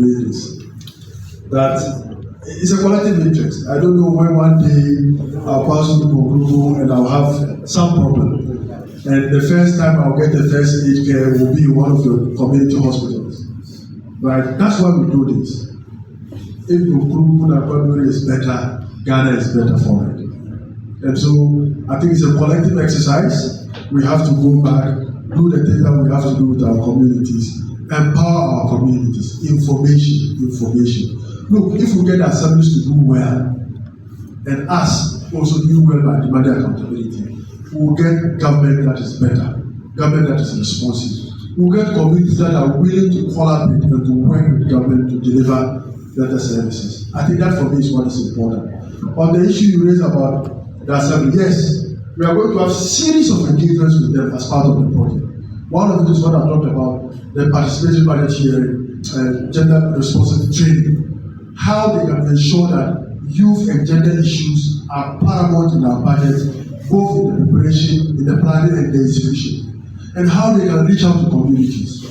doing this. That it's a collective interest. I don't know when one day I'll pass through Bunkpurugu and I'll have some problem. And the first time I'll get the first aid care will be in one of the community hospitals. Right? That's why we do this. If Bunkpurugu Nakpanduri is better, Ghana is better for it. And so I think it's a collective exercise. We have to go back, do the things that we have to do with our communities, empower our communities, information. Look, if we get the assemblies to do well, and us also do well by demanding accountability, we will get government that is better, government that is responsive. We will get communities that are willing to collaborate and to work with government to deliver better services. I think that for me is what is important. On the issue you raised about the assembly, yes, we are going to have a series of engagements with them as part of the project. One of it is what I talked about, the participation budget sharing, gender responsive training. How they can ensure that youth and gender issues are paramount in our budget, both in the preparation, in the planning, and the execution, and how they can reach out to communities.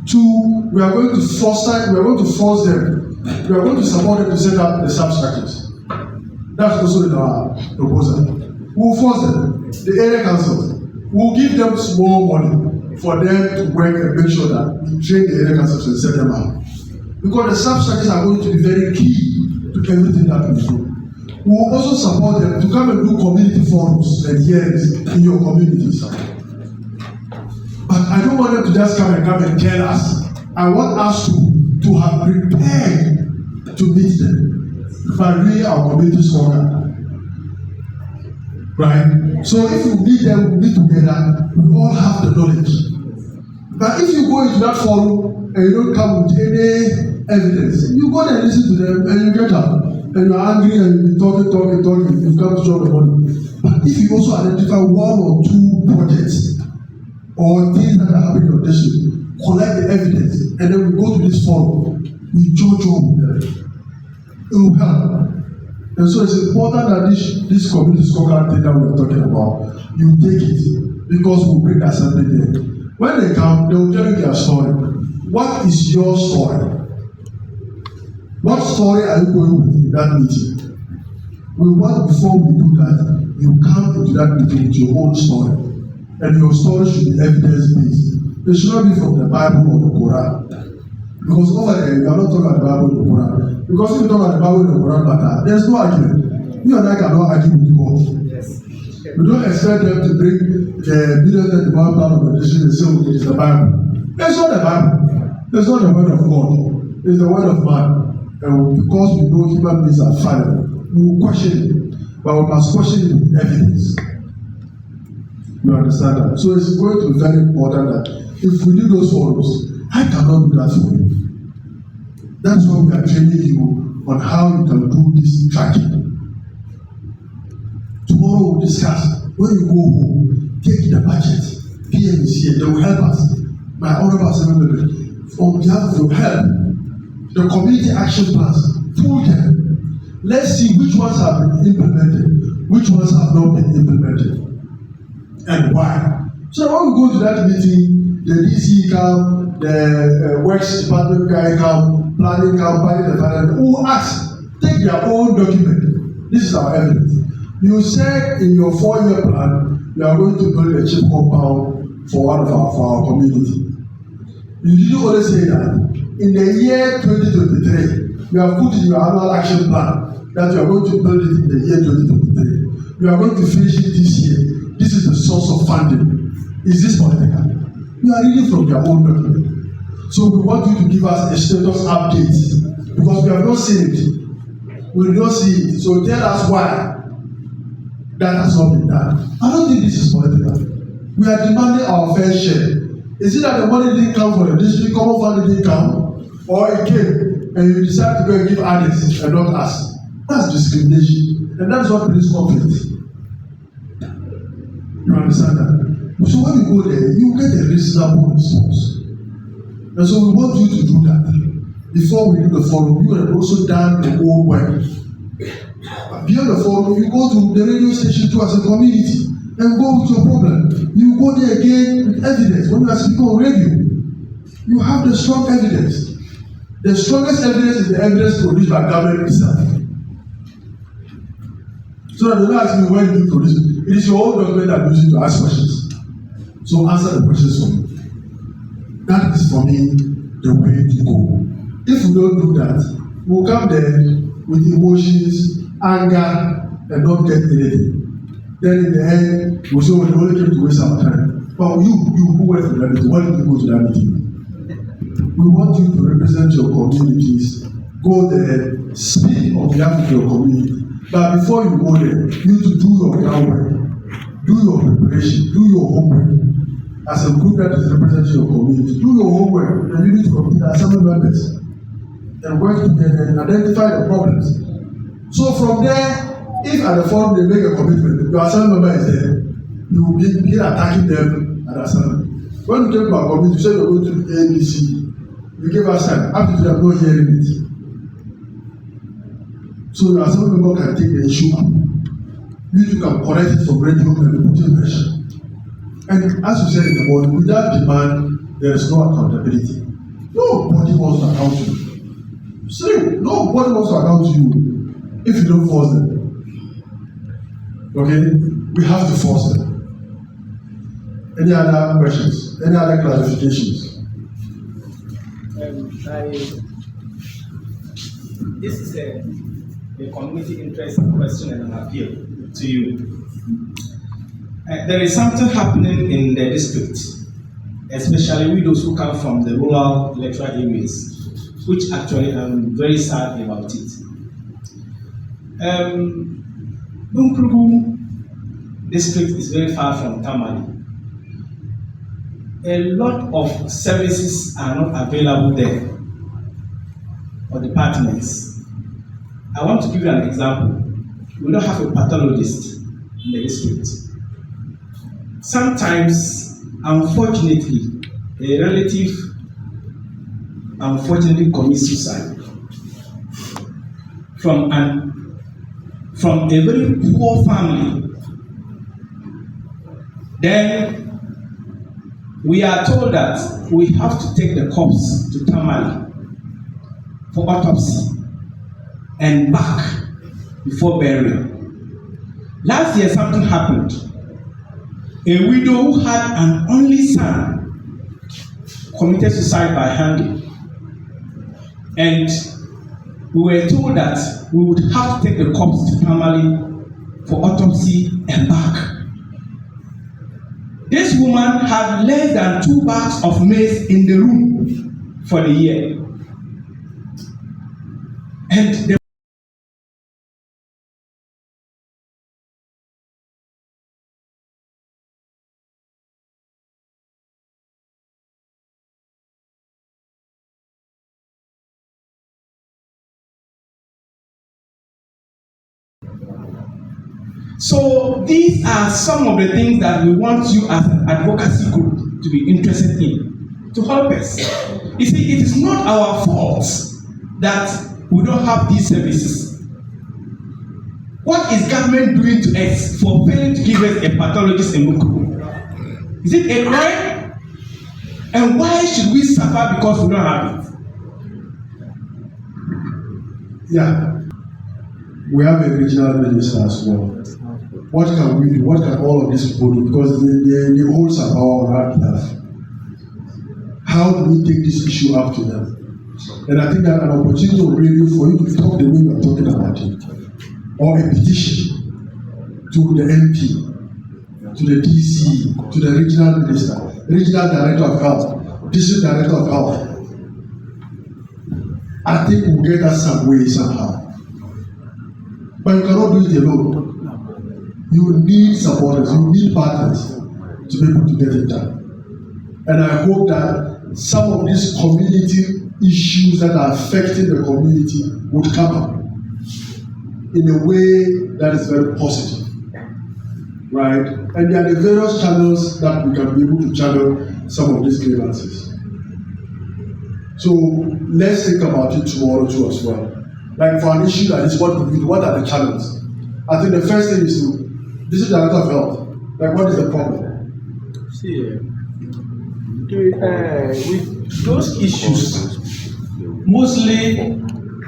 Two, we are going to force them, we are going to support them to set up the substructures. That's also in our proposal. We will force them, the area councils, we will give them small money for them to work and make sure that we train the area councils and set them up. Because the substructures are going to be very key to everything that we do. We will also support them to come and do community forums and hearings in your communities. But I don't want them to just come and tell us. I want us to have prepared to meet them by reading our community scorecard. Right? So if you meet them, we meet together, we all have the knowledge. But if you go into that forum and you don't come with any evidence, you go there and listen to them and you get up and you're angry and you've been talking, you've come to show the money. But if you also identify one or two projects or things that are happening in your district, collect the evidence and then we go to this forum, we judge with them. It will help. And so it's important that this community scorecard thing that we're talking about, you take it because we'll bring the assembly there. When they come, they will tell you their story. What is your story? What story are you going with in that meeting? We want, before we do that, you come into that meeting with your own story. And your story should be evidence-based. It should not be from the Bible or the Quran. Because over there, you are not talking about the Bible or the Quran. Because if you talk about the Bible and the Quran matter, there's no argument. You and I cannot argue with God. Yes. We don't expect them to bring the billion and one part of the district and say, okay, it's the Bible. It's not the Bible. It's not the word of God. It's the word of man. And because we know human beings are fallible, we will question it. But we must question it with evidence. You understand that? So it's going to be very important that if we do those forums, I cannot do that for you. That's why we are training you on how you can do this tracking. Tomorrow we'll discuss. When you go home, take the budget. PM is here. They will help us. My honorable assembly member, on behalf of your help, the community action plans, pull them. Let's see which ones have been implemented, which ones have not been implemented, and why. So when we go to that meeting, the DC come, the Works Department guy come, planning come, planning the finance, who ask, take their own document. This is our evidence. You said in your 4-year plan, you are going to build a chip compound for one of our community. You didn't only say that. In the year 2023, you have put in your annual action plan that you are going to build it in the year 2023. You are going to finish it this year. This is the source of funding. Is this political? You are reading from their own document. So we want you to give us a status update because we have not seen it. We will not see it. So tell us why that has not been done. I don't think this is political. We are demanding our fair share. Is it that the money didn't come for the district, common fund didn't come, or it came and you decide to go and give others and not us? That's discrimination, and that's what brings conflict. You understand that? So when you go there, you get a reasonable response. And so we want you to do that. Before we do the forum, you have also done the whole work. Beyond the forum, you go to the radio station too as a community and go with your problem. You go there again with evidence. When you are speaking on radio, you have the strong evidence. The strongest evidence is the evidence produced by government itself. So that they don't ask me when you produce it. It is your own document that I'm using to ask questions. So answer the questions for me. That is for me the way to go. If we don't do that, we'll come there with emotions, anger, and not get anything. Then in the end, we'll say, well, we only came to waste our time. But you who went to that meeting, why did you go to that meeting? We want you to represent your communities. Go there, speak on behalf of your community. But before you go there, you need to do your groundwork, do your preparation, do your homework. As a group that is representing your community, do your homework, and you need to complete assembly members and work together and identify the problems. So from there, if at the forum they make a commitment, your assembly member is there, you will begin attacking them at the assembly. When you came to our community, you said you're going to do ABC. You gave us time. After you have not hearing it. So your assembly member can take the issue up. You can correct it from radio and put in pressure. And as you said in the morning, without demand, there is no accountability. Nobody wants to account to you. Seriously, nobody wants to account to you if you don't force them. Okay? We have to force them. Any other questions? Any other clarifications? This is a community interest question and an appeal to you. There is something happening in the district, especially with those who come from the rural electoral areas, which actually I'm very sad about it. Bunkpurugu District is very far from Tamale. A lot of services are not available there, or departments. I want to give you an example. We don't have a pathologist in the district. Sometimes, unfortunately, a relative unfortunately commits suicide from a very poor family. Then we are told that we have to take the corpse to Tamale for autopsy and back before burial. Last year something happened. A widow who had an only son committed suicide by hanging. And we were told that we would have to take the corpse to Tamale for autopsy and back. This woman had less than 2 bags of maize in the room for the year. And the So these are some of the things that we want you as an advocacy group to be interested in, to help us. You see, it is not our fault that we don't have these services. What is government doing to us for failing to give us a pathologist in Bunkpurugu? Is it a crime? And why should we suffer because we don't have it? Yeah. We have a regional minister as well. What can we do? What can all of these people do? Because they hold some power on our behalf. How do we take this issue up to them? And I think that an opportunity will bring you for you to talk the way we are talking about it. Or a petition to the MP, to the DC, to the regional minister, regional director of health, district director of health. I think we'll get that some way somehow. But you cannot do it alone. You need supporters, you need partners to be able to get it done. And I hope that some of these community issues that are affecting the community would come up in a way that is very positive, right? And there are the various channels that we can be able to channel some of these grievances. So let's think about it tomorrow too as well. Like for an issue that is what we do, what are the channels? I think the first thing is to, this is the director of health. Like what is the problem? See, with those issues, Mostly,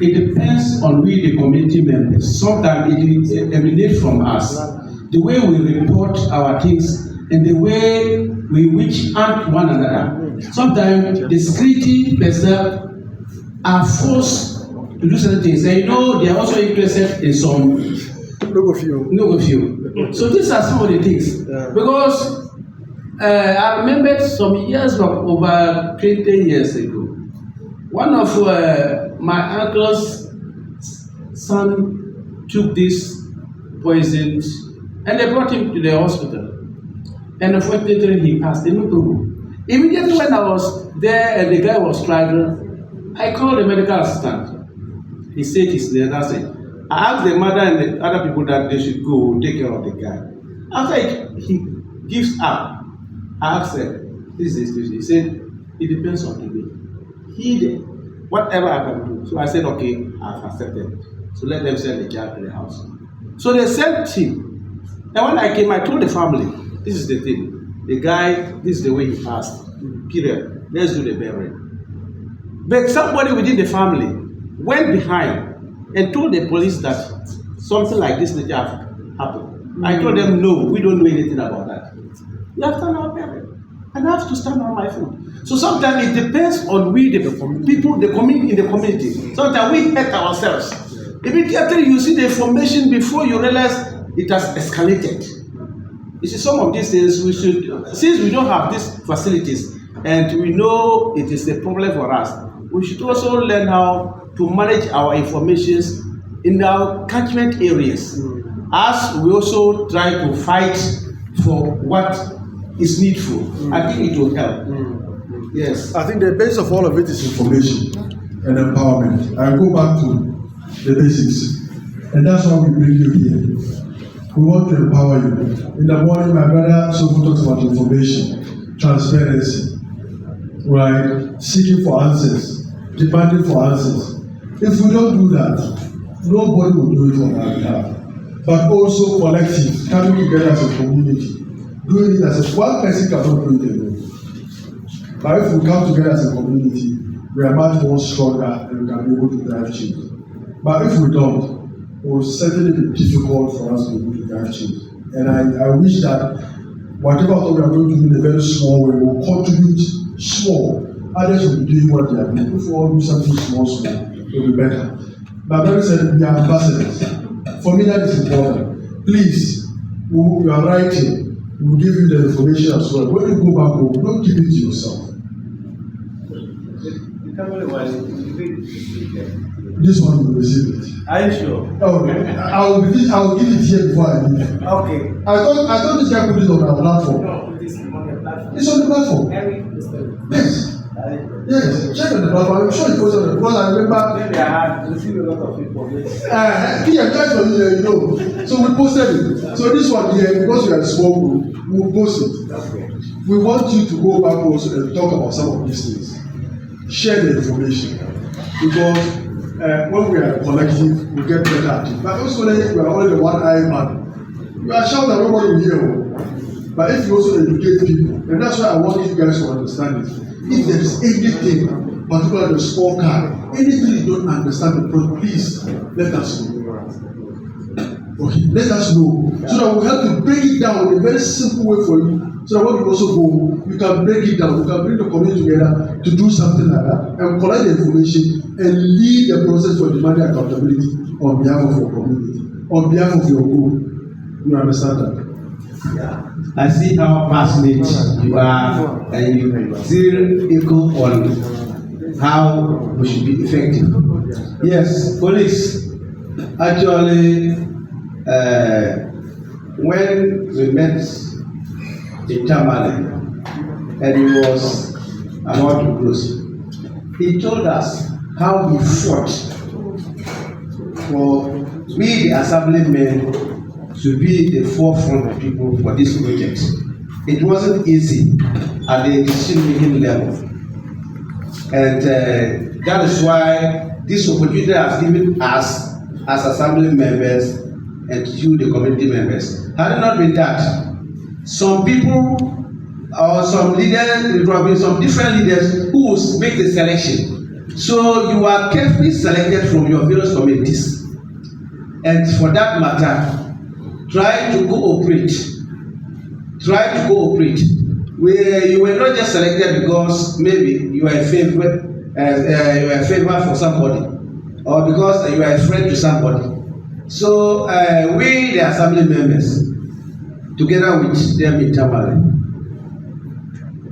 it depends on we, the community members. Sometimes it emanates from us. The way we report our things and the way we reach out one another. Sometimes the security personnel are forced to do certain things. And they are also interested in some no few. So these are some of the things. Because I remember some years back, over 20 years ago, one of my uncle's son took this poison and they brought him to the hospital. And unfortunately, he passed. Immediately when I was there and the guy was struggling, I called the medical assistant. He said he's there. That's it. I asked the mother and the other people that they should go take care of the guy. After he gives up, I asked him, this is the situation. He said, it depends on the way. He did whatever I can do. So I said, okay, I've accepted. So let them send the child to the house. So they sent him. And when I came, I told the family, this is the thing. The guy, this is the way he passed. Period. Let's do the burial. But somebody within the family went behind and told the police that something like this may have happened. I told them, no, we don't know anything about that. We have done our burial. And I have to stand on my foot. So sometimes it depends on we, the people, the community in the community. Sometimes we hurt ourselves. Immediately you see the information before you realize it has escalated. You see, some of these things we should, since we don't have these facilities and we know it is a problem for us, we should also learn how to manage our informations in our catchment areas. As we also try to fight for what is needful. I think it will help. Yes. I think the base of all of it is information and empowerment. I go back to the basics. And that's why we bring you here. We want to empower you. In the morning, my brother Sofu talks about information, transparency, right? Seeking for answers, demanding for answers. If we don't do that, nobody will do it on our behalf. But also collective, coming together as a community, doing it as one person cannot do it alone. But if we come together as a community, we are much more stronger and we can be able to drive change. But if we don't, it will certainly be difficult for us to be able to drive change. And I wish that whatever we are going to do in a very small way will contribute small. Others will be doing what they are doing. If we all do something small, it will be better. My brother said we are ambassadors. For me, that is important. Please, you are writing, we will give you the information as well. When you go back home, don't keep it to yourself. This one will receive it. Are you sure? Oh, I will give it here before I leave. Okay. I thought this guy put it on our platform. No, it is on the platform. It's on the platform. Yes. Yes. Check on the platform. I'm sure it was on the because I remember. Maybe I have received a lot of information. Yeah, guys from here, you know. So we posted it. So this one here, because we are a small group, we will post it. Okay. We want you to go back also and talk about some of these things. Share the information. Because when we are collective, we get better at it. But also, we are only the one-eyed man. You are shouting that nobody will hear. But if you also educate people, and that's why I want you guys to understand it. If there is anything, particularly the scorecard, anything you don't understand, please let us know. Okay, let us know so that we'll help you break it down in a very simple way for you. So that when you also go, you can break it down. You can bring the community together to do something like that and collect the information and lead the process for demanding accountability on behalf of your community, on behalf of your group. You understand that? Yeah. I see how passionate you are and you still echo on how we should be effective. Yes, police. Actually, when we met in Tamale and he was about to close, he told us how he fought for we, the assemblymen, to be the forefront of people for this project. It wasn't easy at the decision-making level. And that is why this opportunity has given us as assembly members and you, the community members. Had it not been that, some people or some leaders, there will be some different leaders who will make the selection So you are carefully selected from your various communities, and for that matter, try to cooperate. Where you were not just selected because maybe you are a favor, for somebody, or because you are a friend to somebody. So we, the assembly members, together with them internally,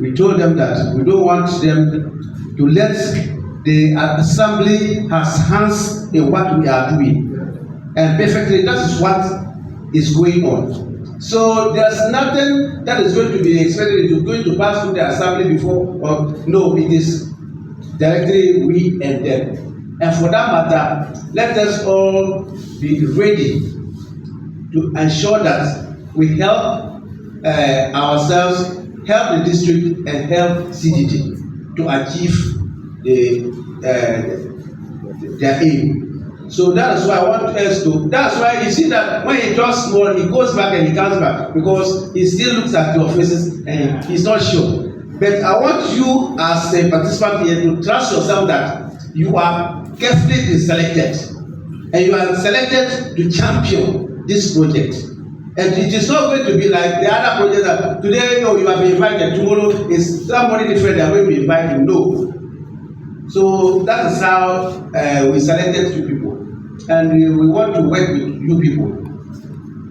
we told them that we don't want them to let the assembly has hands in what we are doing, and perfectly that is what is going on. So there's nothing that is going to be expected. It is going to pass through the assembly before, or no, it is directly we and them. And for that matter, let us all be ready to ensure that we help ourselves, help the district, and help CDD to achieve their aim. So that is why I want us to. That's why you see that when he talks small, he goes back and he comes back because he still looks at your faces and he's not sure. But I want you as a participant here to trust yourself that you are carefully selected, and you are selected to champion this project. And it is not going to be like the other projects that today you have been invited, tomorrow is somebody different that will be invited. No. So that is how we selected you people, and we want to work with you people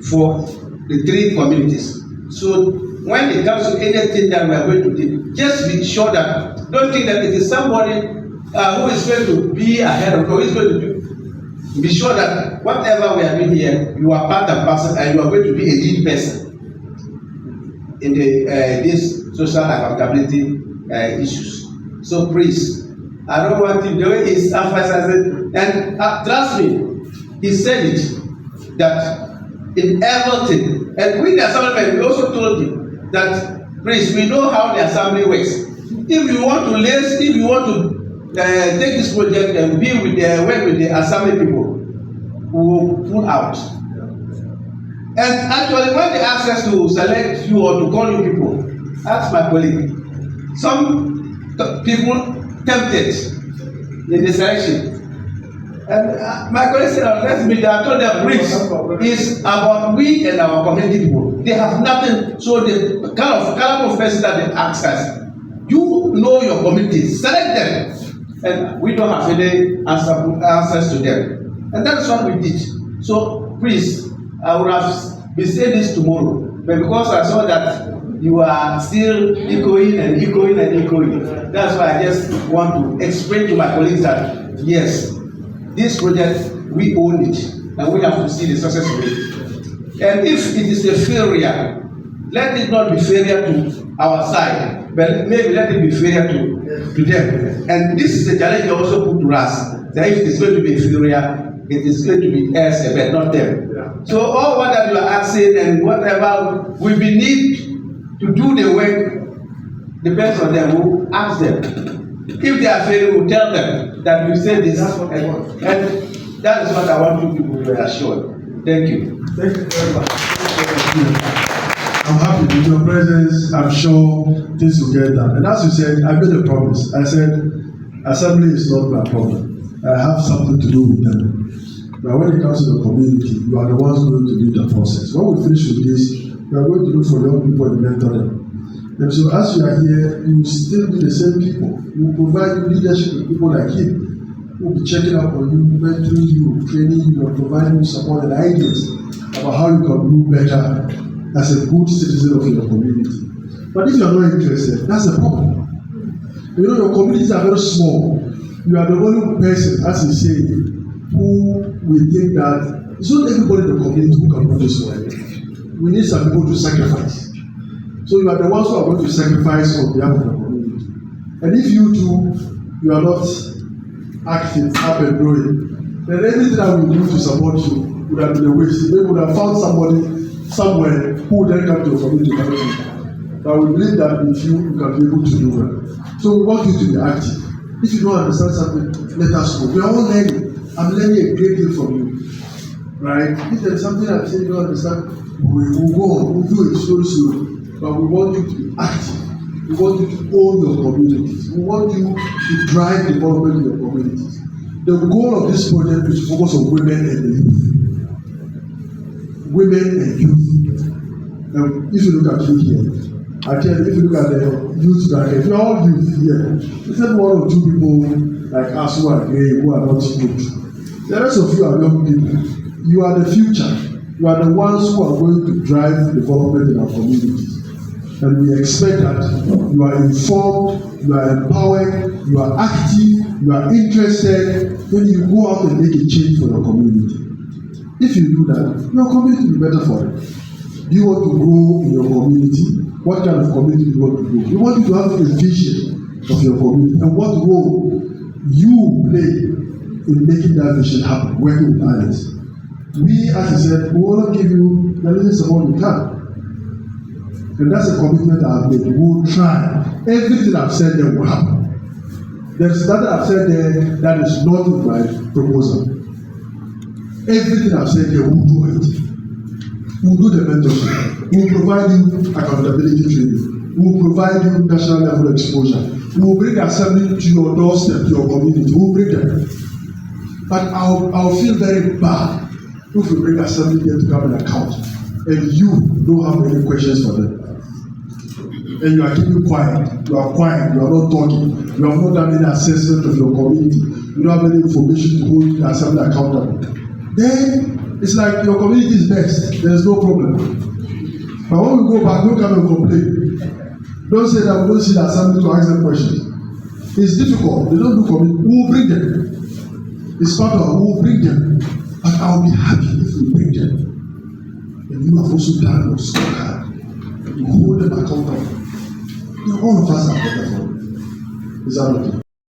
for the 3 communities. So when it comes to anything that we are going to do, just be sure that, don't think that it is somebody who is going to be ahead of you, who is going to do. Be sure that whatever we are doing here, you are part and parcel, and you are going to be a lead person in the this social accountability issues. So please, I don't want him, the way he's emphasizing, and trust me, he said it, that in everything, and with the assembly, we also told him that, please, we know how the assembly works. If you want to take this project and be with work with the assembly people, we will pull out. And actually, when they ask us to select you or to call you people, ask my colleague. Some people tempted in the selection, and my colleague said, "Let's meet." I told them, "Please, it's about we and our community people. They have nothing. So the kind of person that they ask us, you know your community, select them, and we don't have any answers to them." And that's what we did. So please, I would have been saying this tomorrow, but because I saw that you are still echoing, that's why I just want to explain to my colleagues that yes, this project, we own it, and we have to see the success of it. And if it is a failure, let it not be failure to our side, but maybe let it be failure to them. And this is the challenge they also put to us, that if it is going to be a failure, it is going to be us, but not them. Yeah. So all what that you are asking and whatever we need to do the work depends on them. We'll ask them. If they are failing, we'll tell them that we say this, and that is what I want you people to be assured. Thank you. Thank you very much. I'm happy with your presence. I'm sure things will get done. And as you said, I made a promise. I said, assembly is not my problem. I have something to do with them. But when it comes to the community, you are the ones going to lead the process. When we finish with this, we are going to look for young people and mentor them. And so as you are here, you will still be the same people. We will provide you leadership with people like him, who will be checking up on you, mentoring you, training you, and providing you support and ideas about how you can do better as a good citizen of your community. But if you are not interested, that's a problem. You know, your communities are very small. You are the only person, as you say, who will think that it's not everybody in the community who can do this work. We need some people to sacrifice. So you are the ones who are going to sacrifice on behalf of the community. And if you too, you are not active, up and doing, then anything that we do to support you would have been a waste. They would have found somebody somewhere who would then come to your community to help you. But we believe that with you, you can be able to do well. So we want you to be active. If you don't understand something, let us know. We are all learning. I'm learning a great deal from you. Right? If there's something I'm saying you don't understand, we will go on, we'll do it slowly. But we want you to be active. We want you to own your communities. We want you to drive development in your communities. The goal of this project is to focus on women and the youth. Women and youth. Now, if you look at you here, I tell you, if you look at the youth bracket, we are all youth here. Except one or two people like us who are gay, who are not good. The rest of you are young people. You are the future. You are the ones who are going to drive development in our communities. And we expect that you are informed, you are empowered, you are active, you are interested, then you go out and make a change for your community. If you do that, your community will be better for it. Do you want to grow in your community? What kind of community do you want to grow? We want you to have a vision of your community and what role you play in making that vision happen, working with others. We, as I said, we will not give you the little support we can. And that's a commitment I have made. We will try. Everything I've said there will happen. There's nothing I've said there that is not in my proposal. Everything I've said there, we'll do it. We'll do the mentorship. We'll provide you accountability training. We'll provide you national level exposure. We'll bring assembly to your doorstep, to your community. We'll bring them. But I'll feel very bad if we bring assembly here to come and account and you don't have any questions for them. And you are keeping quiet, you are not talking, you have not done any assessment of your community, you don't have any information to hold the assembly accountable. Then it's like your community is best, there's no problem. But when we go back, don't come and complain. Don't say that we don't see the assembly to ask them questions. It's difficult, they don't do community, we will bring them. It's part of it, we will bring them. But I'll be happy if we bring them. And you have also done your scorecard. You hold them accountable. All of us are better for it. Is that okay?